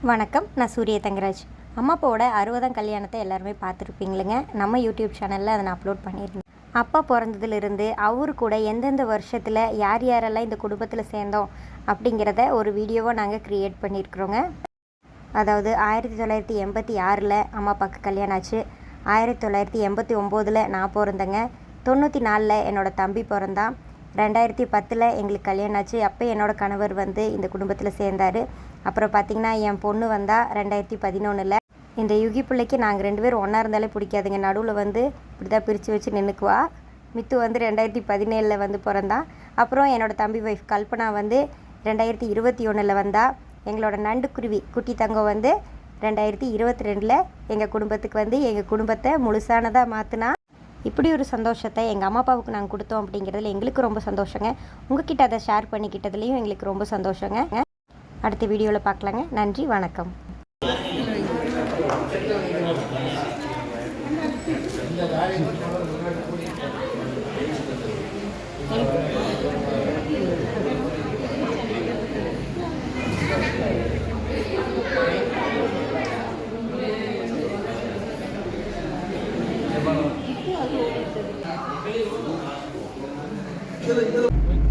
வணக்கம். நான் சூரிய தங்கராஜ். அம்மா அப்பாவோட 60ஆம் கல்யாணத்தை எல்லாருமே பார்த்துருப்பீங்களுங்க. நம்ம யூடியூப் சேனலில் அதை நான் அப்லோட் பண்ணியிருந்தேன். அப்பா பிறந்ததுலேருந்து அவரு கூட எந்தெந்த வருஷத்தில் யார் யாரெல்லாம் இந்த குடும்பத்தில் சேர்ந்தோம் அப்படிங்கிறத ஒரு வீடியோவை நாங்கள் க்ரியேட் பண்ணியிருக்கிறோங்க. அதாவது 1986 அம்மா அப்பாவுக்கு கல்யாணம் ஆச்சு. 1989 நான் பிறந்தேங்க. 94 என்னோடய தம்பி பிறந்தான். 2010 எங்களுக்கு கல்யாணம் ஆச்சு. அப்போ என்னோடய கணவர் இந்த குடும்பத்தில் சேர்ந்தார். அப்புறம் பார்த்திங்கன்னா என் பொண்ணு வந்தால் 2011. இந்த யுகி பிள்ளைக்கு நாங்கள் 2 பேரும் ஒன்றா இருந்தாலே பிடிக்காதுங்க. நடுவில் இப்படி தான் பிரித்து வச்சு நின்றுக்குவா. மித்து 2017 பிறந்தான். அப்புறம் என்னோடய தம்பி ஒய்ஃப் கல்பனா 2021 வந்தா. எங்களோட நண்டு குருவி குட்டி தங்கம் 2022 எங்கள் குடும்பத்துக்கு எங்கள் குடும்பத்தை முழுசானதாக மாற்றினா. இப்படி ஒரு சந்தோஷத்தை எங்கள் அம்மா அப்பாவுக்கு நாங்கள் கொடுத்தோம் அப்படிங்கிறதுல எங்களுக்கு ரொம்ப சந்தோஷங்க. உங்ககிட்ட அதை ஷேர் பண்ணிக்கிட்டதுலேயும் எங்களுக்கு ரொம்ப சந்தோஷங்க. அடுத்த வீடியோவில் பார்க்கலாங்க. நன்றி, வணக்கம். Good.